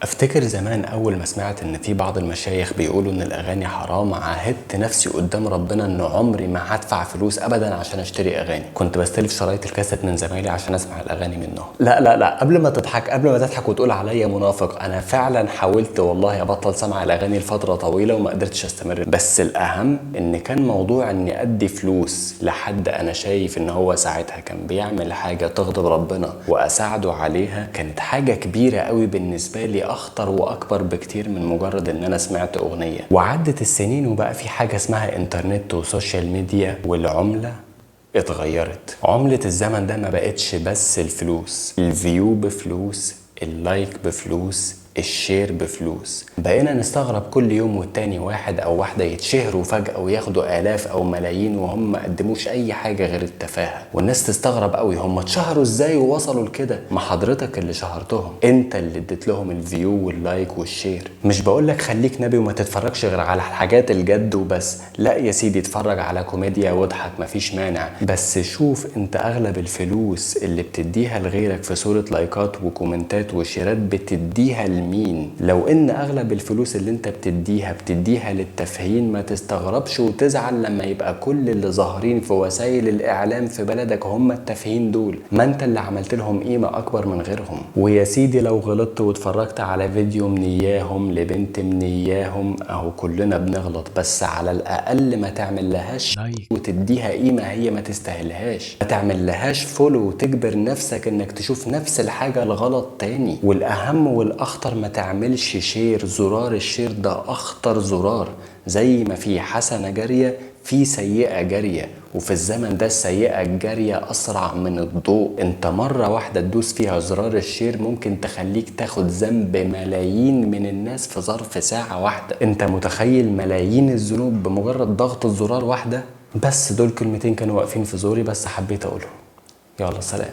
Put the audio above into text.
افتكر زمان اول ما سمعت ان في بعض المشايخ بيقولوا ان الاغاني حرام، عاهدت نفسي قدام ربنا ان عمري ما هدفع فلوس ابدا عشان اشتري اغاني. كنت بستلف شرايط الكاسيت من زمايلي عشان اسمع الاغاني منهم. لا قبل ما تضحك وتقول عليا منافق، انا فعلا حاولت والله ابطل سمع الاغاني لفتره طويله وما قدرتش استمر. بس الاهم ان كان موضوع اني ادي فلوس لحد انا شايف ان هو ساعتها كان بيعمل حاجه تغضب ربنا واساعده عليها، كانت حاجه كبيره قوي بالنسبه لي، اخطر واكبر بكتير من مجرد ان انا سمعت اغنيه. وعدت السنين وبقى في حاجه اسمها انترنت وسوشيال ميديا، والعمله اتغيرت. عملة الزمن ده ما بقتش بس الفلوس، الفيو بفلوس، اللايك بفلوس، الشير بفلوس. بقينا نستغرب كل يوم والتاني واحد او واحدة يتشهروا فجأة وياخدوا آلاف او ملايين وهم ما قدموش اي حاجة غير التفاهة. والناس تستغرب قوي هم اتشهروا ازاي ووصلوا لكده. ما حضرتك اللي شهرتهم، انت اللي اديت لهم الفيو واللايك والشير. مش بقولك خليك نبي وما تتفرجش غير على الحاجات الجد وبس، لا يا سيدي، اتفرج على كوميديا واضحك مفيش مانع، بس شوف انت اغلب الفلوس اللي بتديها لغيرك في صورة لايكات وكومنتات وشيرات بتديها لمين. لو ان اغلب الفلوس اللي انت بتديها للتفهين، ما تستغربش وتزعل لما يبقى كل اللي ظاهرين في وسائل الاعلام في بلدك هم التافهين دول. ما انت اللي عملت لهم قيمة اكبر من غيرهم. ويا سيدي لو غلطت واتفرجت على فيديو من اياهم لبنت من اياهم، اهو كلنا بنغلط، بس على الاقل ما تعمل لهاش لايك وتديها قيمة هي ما تستاهلهاش. ما تعمل لهاش فولو وتجبر نفسك انك تشوف نفس الحاجة الغلط تاني. والاهم والاخطر، ما تعملش شير. زرار الشير ده اخطر زرار. زي ما في حسنة جارية في سيئة جارية، وفي الزمن ده السيئة الجارية أسرع من الضوء. انت مرة واحدة تدوس فيها زرار الشير ممكن تخليك تاخد ذنب ملايين من الناس في ظرف ساعة واحدة. انت متخيل ملايين الذنوب بمجرد ضغط الزرار واحدة؟ بس دول كلمتين كانوا واقفين في زوري، بس حبيت أقولهم. يلا سلام.